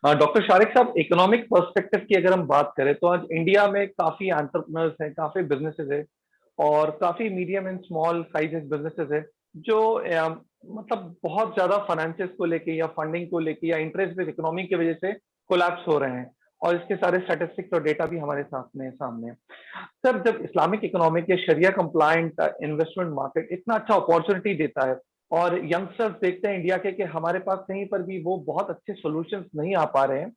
Doctor Shariq साहब, economic perspective की अगर हम बात करें तो आज इंडिया में काफी एंटरप्रेन्योर्स हैं, काफी बिजनेसेस हैं और काफी medium and small sizes businesses हैं जो मतलब बहुत ज्यादा फाइनेंसिस को लेके या फंडिंग को लेके या इंटरेस्ट बेस्ड इकोनॉमी की वजह से कोलैप्स हो रहे हैं। और इसके सारे स्टैटिस्टिक्स और डेटा भी हमारे सामने है। सर, जब इस्लामिक इकोनॉमिक या शरिया कंप्लायंट इन्वेस्टमेंट मार्केट इतना अच्छा अपॉर्चुनिटी देता है और यंगस्टर्स देखते हैं इंडिया के कि हमारे पास कहीं पर भी वो बहुत अच्छे सॉल्यूशंस नहीं आ पा रहे हैं,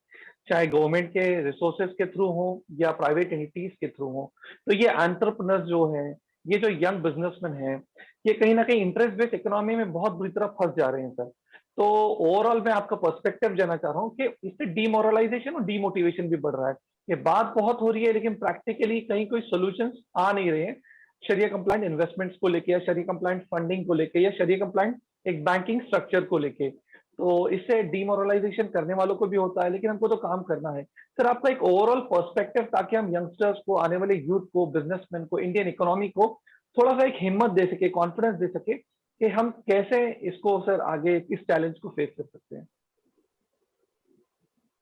चाहे गवर्नमेंट के रिसोर्सेज के थ्रू हो या प्राइवेट एंटिटीज के थ्रू हो, तो ये एंटरप्रेन्योर्स जो हैं, ये जो यंग बिजनेसमैन हैं, ये कहीं ना कहीं इंटरेस्ट बेस्ड इकोनॉमी में बहुत बुरी तरह फंस जा रहे हैं सर। तो ओवरऑल मैं आपका पर्सपेक्टिव जानना चाह रहा हूँ कि इससे डीमोरलाइजेशन और डीमोटिवेशन भी बढ़ रहा है। ये बात बहुत हो रही है लेकिन प्रैक्टिकली कहीं कोई सॉल्यूशंस आ नहीं रहे हैं शरिया कंप्लाइंट इन्वेस्टमेंट्स को लेके या शरिया कंप्लाइंट फंडिंग को लेके या शरिया कंप्लाइंट एक बैंकिंग स्ट्रक्चर को लेके। तो इससे डीमोरलाइजेशन करने वालों को भी होता है, लेकिन हमको तो काम करना है। सर, आपका एक ओवरऑल पर्सपेक्टिव, ताकि हम यंगस्टर्स को, आने वाले यूथ को, बिजनेसमैन को, इंडियन इकोनॉमी को थोड़ा सा एक हिम्मत दे सके, कॉन्फिडेंस दे सके कि हम कैसे इसको सर आगे इस चैलेंज को फेस कर सकते हैं।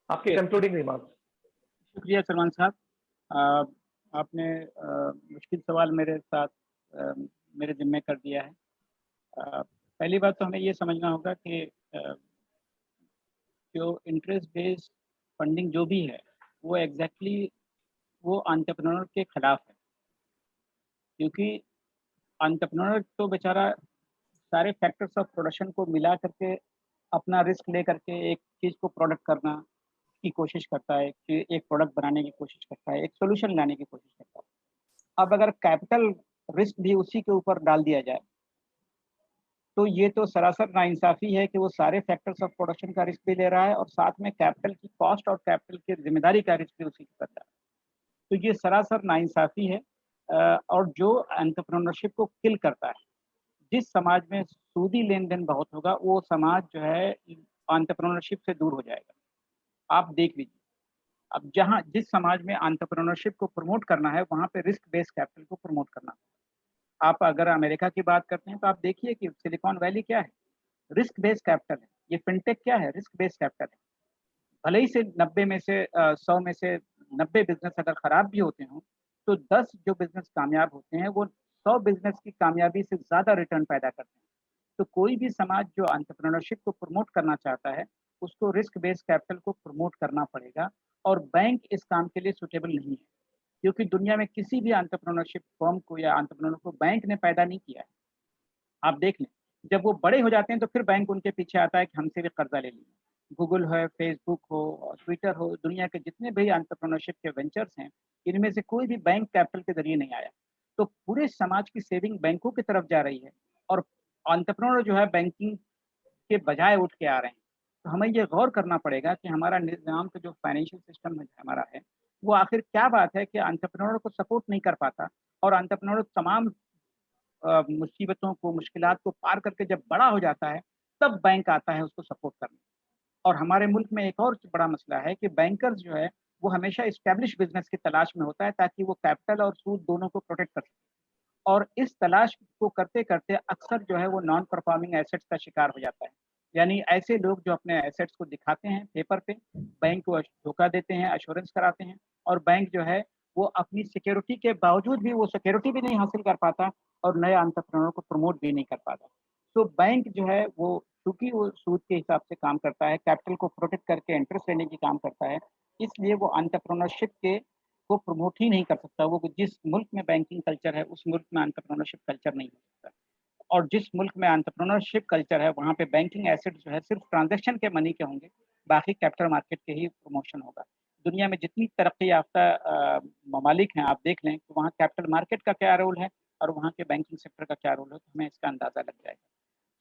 आपके कंक्लूडिंग रिमार्क्स। शुक्रिया सलमान साहब। आपने मुश्किल सवाल मेरे साथ मेरे जिम्मे कर दिया है। पहली बात तो हमें ये समझना होगा कि जो इंटरेस्ट बेस्ड फंडिंग जो भी है वो एग्जैक्टली वो एंटरप्रेन्योर के खिलाफ है, क्योंकि एंटरप्रेन्योर तो बेचारा सारे फैक्टर्स ऑफ प्रोडक्शन को मिला करके अपना रिस्क ले करके एक चीज़ को प्रोडक्ट करना की कोशिश करता है, कि एक प्रोडक्ट बनाने की कोशिश करता है, एक सोल्यूशन लाने की कोशिश करता है। अब अगर कैपिटल रिस्क भी उसी के ऊपर डाल दिया जाए तो ये तो सरासर नाइंसाफ़ी है कि वो सारे फैक्टर्स ऑफ प्रोडक्शन का रिस्क भी ले रहा है और साथ में कैपिटल की कॉस्ट और कैपिटल की जिम्मेदारी का रिस्क भी उसी के ऊपर। तो ये सरासर नाइंसाफ़ी है। और जो एंटरप्रेन्योरशिप को किल करता है, जिस समाज में सूदी लेन-देन बहुत होगा, वो समाज जो है एंटरप्रेन्योरशिप से दूर हो जाएगा। आप देख लीजिए, अब जहाँ जिस समाज में एंटरप्रेन्योरशिप को प्रमोट करना है, वहाँ पे रिस्क बेस्ड कैपिटल को प्रमोट करना। आप अगर अमेरिका की बात करते हैं, तो आप देखिए कि सिलिकॉन वैली क्या है? रिस्क बेस्ड कैपिटल है। ये फिनटेक क्या है? रिस्क बेस्ड कैपिटल है। भले ही से 90 में से 100 में से 90 बिज़नेस अगर खराब भी होते हों, तो 10 जो बिज़नेस कामयाब होते हैं, वो 100 बिज़नेस की कामयाबी से ज़्यादा रिटर्न पैदा करते हैं। तो कोई भी समाज जो एंटरप्रेन्योरशिप को प्रमोट करना चाहता है, उसको रिस्क बेस्ड कैपिटल को प्रमोट करना पड़ेगा और बैंक इस काम के लिए सूटेबल नहीं है। क्योंकि दुनिया में किसी भी एंटरप्रेन्योरशिप फर्म को या एंटरप्रेन्योर को बैंक ने पैदा नहीं किया है। आप देख लें, जब वो बड़े हो जाते हैं तो फिर बैंक उनके पीछे आता है कि हमसे भी कर्जा ले लीजिए। गूगल है, फेसबुक हो और ट्विटर हो, दुनिया के जितने भी एंटरप्रेन्योरशिप के वेंचर्स हैं, इनमें से कोई भी बैंक कैपिटल के ज़रिए नहीं आया। तो पूरे समाज की सेविंग बैंकों की तरफ जा रही है और एंटरप्रेन्योर जो है बैंकिंग के बजाय उठ के आ रहे हैं। तो हमें ये गौर करना पड़ेगा कि हमारा निज़ाम का जो फाइनेंशियल सिस्टम है हमारा है, वो आखिर क्या बात है कि एंटरप्रेन्योर को सपोर्ट नहीं कर पाता और एंटरप्रेन्योर तमाम मुसीबतों को, मुश्किलात को पार करके जब बड़ा हो जाता है, तब बैंक आता है उसको सपोर्ट करने। और हमारे मुल्क में एक और बड़ा मसला है कि बैंकर्स जो है, वो हमेशा एस्टेब्लिश बिज़नेस की तलाश में होता है ताकि वो कैपिटल और सूद दोनों को प्रोटेक्ट कर सके। और इस तलाश को करते-करते अक्सर जो है वो नॉन परफॉर्मिंग एसेट्स का शिकार हो जाता है। यानी ऐसे लोग जो अपने एसेट्स को दिखाते हैं पेपर पे, बैंक को धोखा देते हैं, एश्योरेंस कराते हैं और बैंक जो है वो अपनी सिक्योरिटी के बावजूद भी वो सिक्योरिटी भी नहीं हासिल कर पाता और नए एंटरप्रेन्योर को प्रमोट भी नहीं कर पाता। तो बैंक जो है वो चूँकि वो सूद के हिसाब से काम करता है, कैपिटल को प्रोटेक्ट करके इंटरेस्ट लेने की काम करता है, इसलिए वो एंटरप्रेन्योरशिप के को प्रमोट ही नहीं कर सकता। वो जिस मुल्क में बैंकिंग कल्चर है, उस मुल्क में एंटरप्रेन्योरशिप कल्चर नहीं हो सकता। और जिस मुल्क में एंटरप्रेन्योरशिप कल्चर है, वहाँ पे बैंकिंग एसेट जो है सिर्फ़ ट्रांज़ैक्शन के मनी के होंगे, बाकी कैपिटल मार्केट के ही प्रमोशन होगा। दुनिया में जितनी तरक्की याफ़्ता ममालिक हैं, आप देख लें कि वहाँ कैपिटल मार्केट का क्या रोल है और वहाँ के बैंकिंग सेक्टर का क्या रोल है, तो हमें इसका अंदाज़ा लग जाएगा।